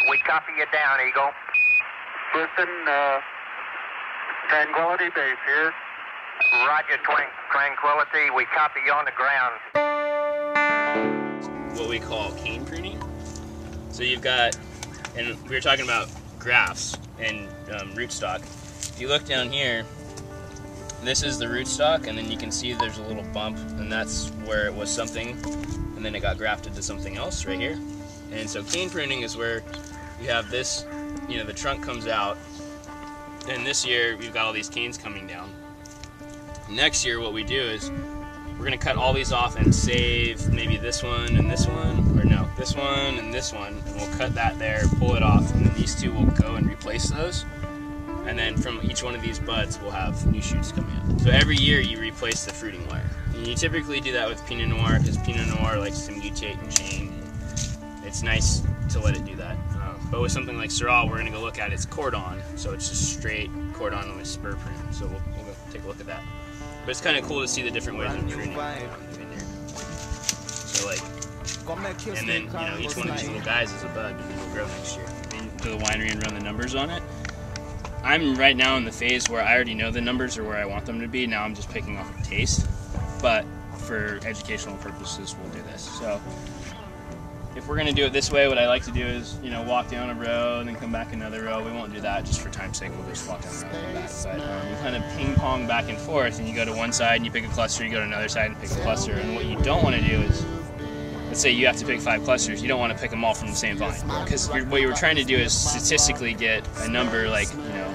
We copy you down, Eagle. Listen, Tranquility Base here. Roger, Tranquility. We copy you on the ground. What we call cane pruning. So you've got, and we were talking about grafts and rootstock. If you look down here, this is the rootstock, and then you can see there's a little bump, and that's where it was something, and then it got grafted to something else right here. And so cane pruning is where you have this, you know, the trunk comes out, and this year we've got all these canes coming down. Next year what we do is we're going to cut all these off and save maybe this one and this one, or no, this one and this one, and we'll cut that there, pull it off, and then these two will go and replace those. And then from each one of these buds we'll have new shoots coming out. So every year you replace the fruiting wire. And you typically do that with Pinot Noir because Pinot Noir likes to mutate and change. It's nice to let it do that. But with something like Syrah, we're going to go look at its cordon. So it's just straight cordon with spur prune. So we'll go take a look at that. But it's kind of cool to see the different ways of pruning in there. So like, and then you know each one of these little guys is a bud, and then will grow next year. To the winery and run the numbers on it. I'm right now in the phase where I already know the numbers are where I want them to be. Now I'm just picking off of taste. But for educational purposes, we'll do this. So if we're going to do it this way, what I like to do is, you know, walk down a row and then come back another row. We won't do that just for time's sake. We'll just walk down a row and come back. But you kind of ping pong back and forth, and you go to one side and you pick a cluster, you go to another side and pick a cluster. And what you don't want to do is, let's say you have to pick 5 clusters, you don't want to pick them all from the same vine. Because what you were trying to do is statistically get a number like, you know,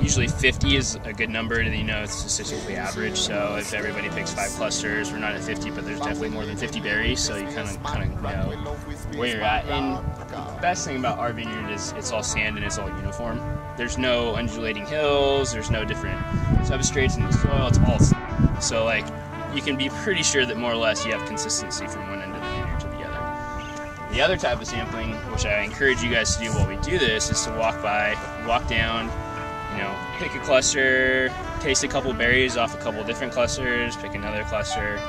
usually 50 is a good number to, you know, it's statistically average. So if everybody picks 5 clusters, we're not at 50, but there's definitely more than 50 berries, so you kind of know where you're at. And the best thing about our vineyard is it's all sand and it's all uniform. There's no undulating hills, there's no different substrates in the soil, it's all sand. So like, you can be pretty sure that more or less you have consistency from one end of the vineyard to the other. The other type of sampling, which I encourage you guys to do while we do this, is to walk down, you know, pick a cluster, taste a couple berries off a couple different clusters, pick another cluster.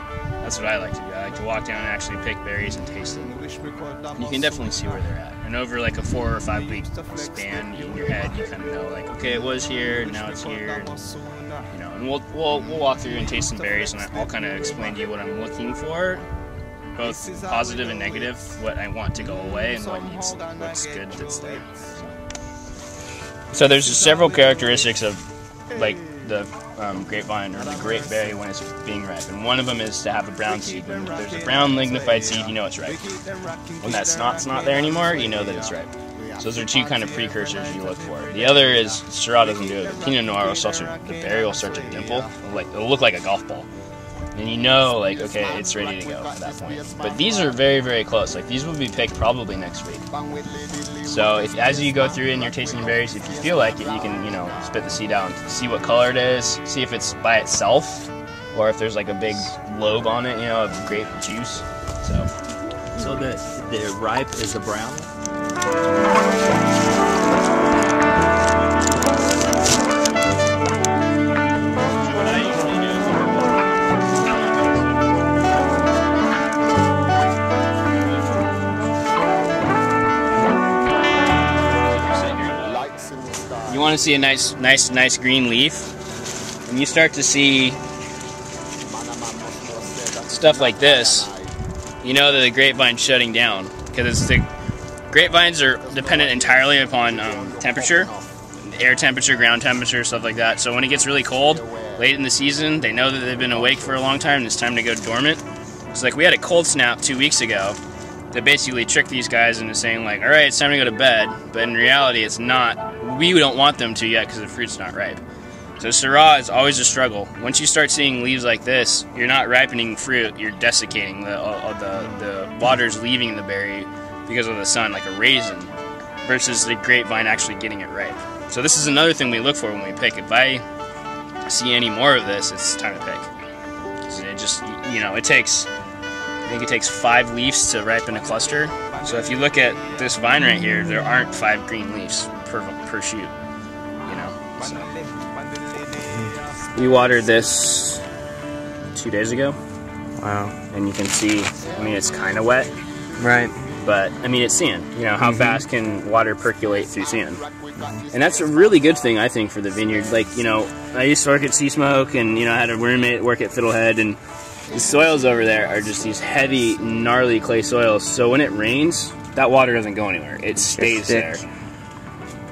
That's what I like to do. I like to walk down and actually pick berries and taste them. And you can definitely see where they're at. And over like a 4 or 5 week span in your head, you kind of know like, okay, it was here, now it's here. And, you know, and we'll walk through and taste some berries, and I'll kind of explain to you what I'm looking for, both positive and negative, what I want to go away and what's good that's there. So there's several characteristics of like the grapevine or the grapeberry when it's being ripe, and one of them is to have a brown seed. When there's a brown lignified seed, you know it's ripe. When that snot's not there anymore, you know that it's ripe. So those are 2 kind of precursors you look for. The other is, Syrah doesn't do it, but Pinot Noir will start the berry will start to dimple. It'll look like a golf ball. And you know, like, okay, it's ready to go at that point. But these are very, very close. Like, these will be picked probably next week. So as you go through and you're tasting berries, if you feel like it, you can, you know, spit the seed out and see what color it is, see if it's by itself, or if there's like a big lobe on it, you know, of grape juice. So the ripe is the brown? you want to see a nice green leaf, and you start to see stuff like this, you know that the grapevine's shutting down, because the grapevines are dependent entirely upon temperature, air temperature, ground temperature, stuff like that. So when it gets really cold late in the season, they know that they've been awake for a long time and it's time to go dormant. It's like we had a cold snap 2 weeks ago that basically tricked these guys into saying like, all right, it's time to go to bed, but in reality it's not. We don't want them to yet because the fruit's not ripe. So Syrah is always a struggle. Once you start seeing leaves like this, you're not ripening fruit, you're desiccating. The water's leaving the berry because of the sun, like a raisin, versus the grapevine actually getting it ripe. So this is another thing we look for when we pick. If I see any more of this, it's time to pick. So it just, you know, I think it takes 5 leaves to ripen a cluster. So if you look at this vine right here, there aren't 5 green leaves per shoot, you know. So. We watered this 2 days ago. Wow. And you can see, I mean, it's kind of wet. Right. but I mean, it's sand. You know, how fast can water percolate through sand? And that's a really good thing, I think, for the vineyard. Like, you know, I used to work at Sea Smoke, and, you know, I had a roommate work at Fiddlehead, and the soils over there are just these heavy, gnarly clay soils. So when it rains, that water doesn't go anywhere. It stays there.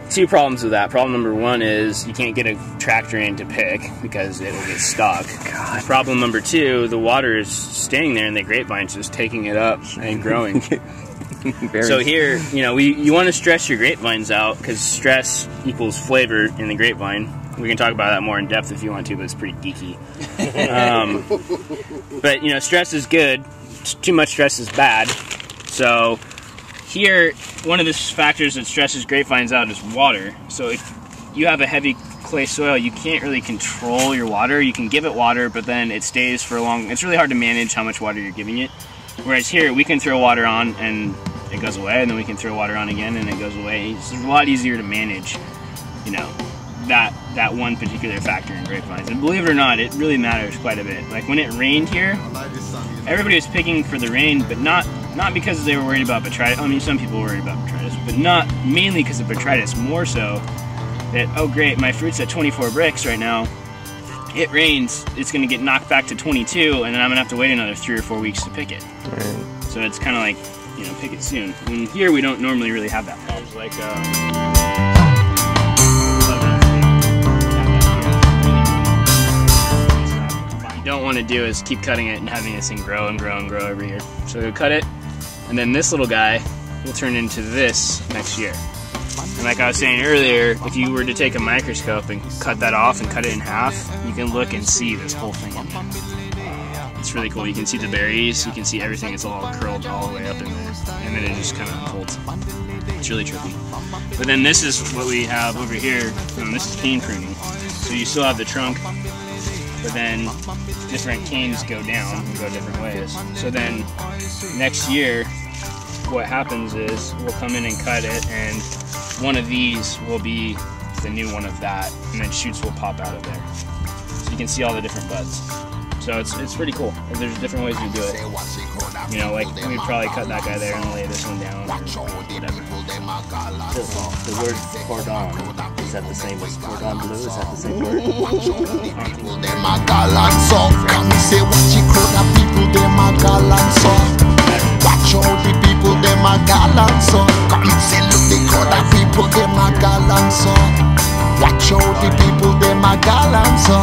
Two problems with that. Problem number one is you can't get a tractor in to pick because it'll get stuck. God. Problem number two, the water is staying there and the grapevine's just taking it up and growing. So here, you know, you want to stress your grapevines out because stress equals flavor in the grapevine. We can talk about that more in depth if you want to, but it's pretty geeky. But, you know, stress is good. Too much stress is bad. So here, one of the factors that stresses grapevines out is water. So if you have a heavy clay soil, you can't really control your water. You can give it water, but then it stays for a long... It's really hard to manage how much water you're giving it. Whereas here, we can throw water on and it goes away, and then we can throw water on again and it goes away. It's a lot easier to manage, you know, that one particular factor in grapevines. And believe it or not, it really matters quite a bit. Like when it rained here, everybody was picking for the rain, but not because they were worried about botrytis. I mean, some people were worried about botrytis, but not mainly because of botrytis. More so that, oh great, my fruit's at 24 bricks right now. It rains, it's going to get knocked back to 22, and then I'm going to have to wait another 3 or 4 weeks to pick it. Right. So it's kind of like, you know, pick it soon. And here we don't normally really have that problem. Like, what you don't want to do is keep cutting it and having this thing grow and grow and grow every year. So we'll cut it, and then this little guy will turn into this next year. And like I was saying earlier, if you were to take a microscope and cut that off and cut it in half, you can look and see this whole thing in there. It's really cool. You can see the berries, you can see everything. It's all curled all the way up in there. And then it just kind of unfolds. It's really trippy. But then this is what we have over here. This is cane pruning. So you still have the trunk, but then different canes go down and go different ways. So then next year, what happens is we'll come in and cut it, and one of these will be the new one of that, and then shoots will pop out of there. So you can see all the different buds. So it's pretty cool. There's different ways you do it. You know, like we'd probably cut that guy there and lay this one down, or whatever. The word cordon, is that the same as cordon bleu? Is that the same word? Watch out the people, them a gallant so. Come see look the crowd of people, them a gallant so. Watch out the people, them a gallant so.